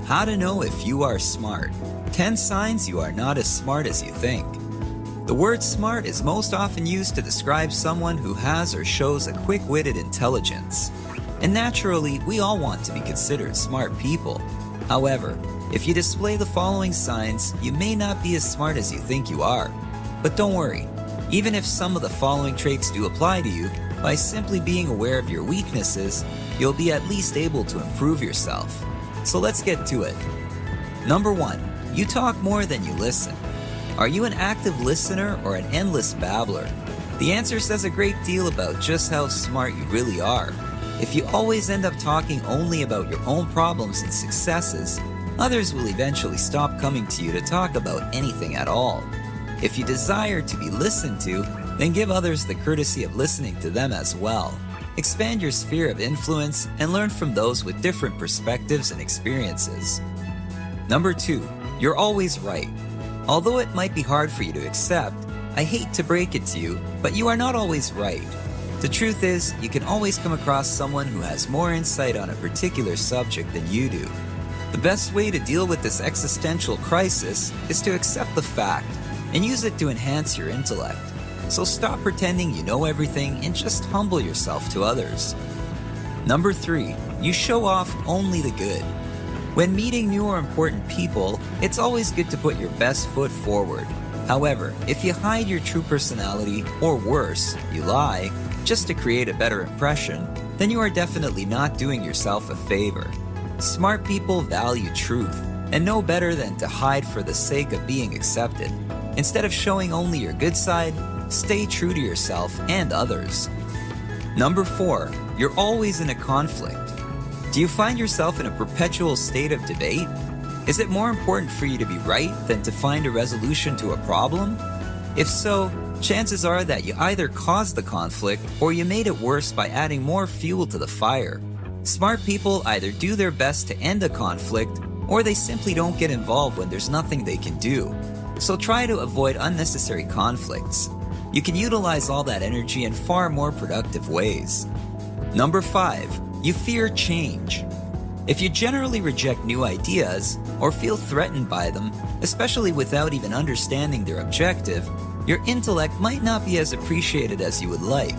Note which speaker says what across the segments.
Speaker 1: How to know if you are smart. 10 signs you are not as smart as you think. The word smart is most often used to describe someone who has or shows a quick-witted intelligence. And naturally, we all want to be considered smart people. However, if you display the following signs, you may not be as smart as you think you are. But don't worry, even if some of the following traits do apply to you, by simply being aware of your weaknesses, you'll be at least able to improve yourself. So let's get to it. Number 1, you talk more than you listen. Are you an active listener or an endless babbler? The answer says a great deal about just how smart you really are. If you always end up talking only about your own problems and successes, others will eventually stop coming to you to talk about anything at all. If you desire to be listened to, then give others the courtesy of listening to them as well. Expand your sphere of influence and learn from those with different perspectives and experiences. Number 2, you're always right. Although it might be hard for you to accept, I hate to break it to you, but you are not always right. The truth is, you can always come across someone who has more insight on a particular subject than you do. The best way to deal with this existential crisis is to accept the fact and use it to enhance your intellect. So stop pretending you know everything and just humble yourself to others. Number 3, you show off only the good. When meeting new or important people, it's always good to put your best foot forward. However, if you hide your true personality, or worse, you lie, just to create a better impression, then you are definitely not doing yourself a favor. Smart people value truth and know better than to hide for the sake of being accepted. Instead of showing only your good side, stay true to yourself and others. Number 4, you're always in a conflict. Do you find yourself in a perpetual state of debate? Is it more important for you to be right than to find a resolution to a problem? If so, chances are that you either caused the conflict or you made it worse by adding more fuel to the fire. Smart people either do their best to end a conflict or they simply don't get involved when there's nothing they can do. So try to avoid unnecessary conflicts. You can utilize all that energy in far more productive ways. Number 5, you fear change. If you generally reject new ideas or feel threatened by them, especially without even understanding their objective, your intellect might not be as appreciated as you would like.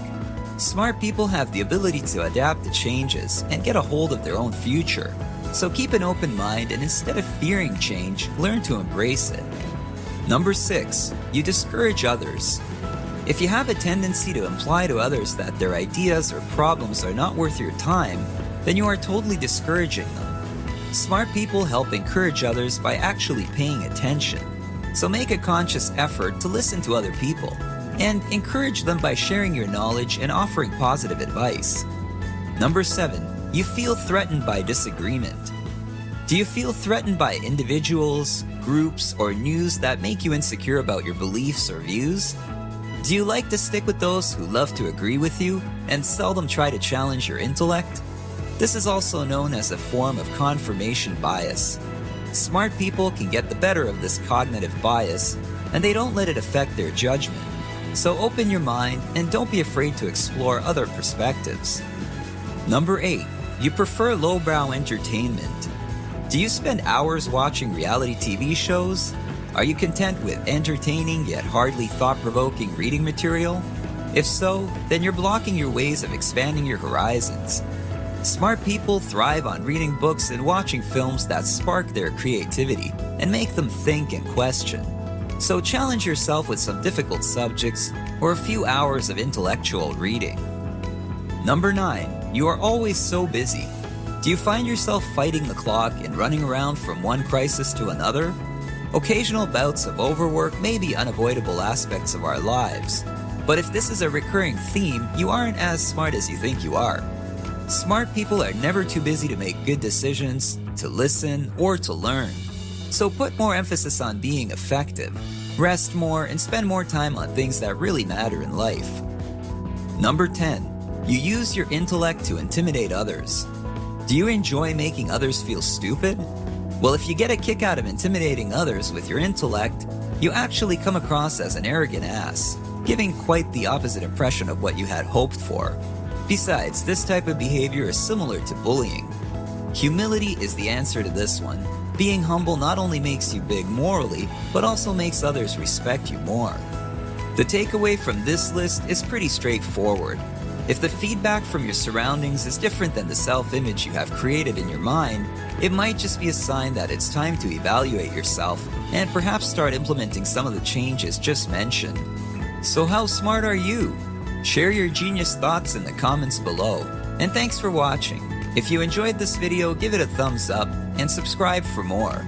Speaker 1: Smart people have the ability to adapt to changes and get a hold of their own future. So keep an open mind and instead of fearing change, learn to embrace it. Number 6, you discourage others. If you have a tendency to imply to others that their ideas or problems are not worth your time, then you are totally discouraging them. Smart people help encourage others by actually paying attention. So make a conscious effort to listen to other people and encourage them by sharing your knowledge and offering positive advice. Number 7, you feel threatened by disagreement. Do you feel threatened by individuals, groups, or news that make you insecure about your beliefs or views? Do you like to stick with those who love to agree with you and seldom try to challenge your intellect? This is also known as a form of confirmation bias. Smart people can get the better of this cognitive bias, and they don't let it affect their judgment. So open your mind and don't be afraid to explore other perspectives. Number 8, you prefer lowbrow entertainment. Do you spend hours watching reality TV shows? Are you content with entertaining yet hardly thought-provoking reading material? If so, then you're blocking your ways of expanding your horizons. Smart people thrive on reading books and watching films that spark their creativity and make them think and question. So challenge yourself with some difficult subjects or a few hours of intellectual reading. Number 9, you are always so busy. Do you find yourself fighting the clock and running around from one crisis to another? Occasional bouts of overwork may be unavoidable aspects of our lives, but if this is a recurring theme, you aren't as smart as you think you are. Smart people are never too busy to make good decisions, to listen, or to learn. So put more emphasis on being effective, rest more, and spend more time on things that really matter in life. Number 10, you use your intellect to intimidate others. Do you enjoy making others feel stupid? Well, if you get a kick out of intimidating others with your intellect, you actually come across as an arrogant ass, giving quite the opposite impression of what you had hoped for. Besides, this type of behavior is similar to bullying. Humility is the answer to this one. Being humble not only makes you big morally, but also makes others respect you more. The takeaway from this list is pretty straightforward. If the feedback from your surroundings is different than the self-image you have created in your mind, it might just be a sign that it's time to evaluate yourself and perhaps start implementing some of the changes just mentioned. So how smart are you? Share your genius thoughts in the comments below. And thanks for watching. If you enjoyed this video, give it a thumbs up and subscribe for more.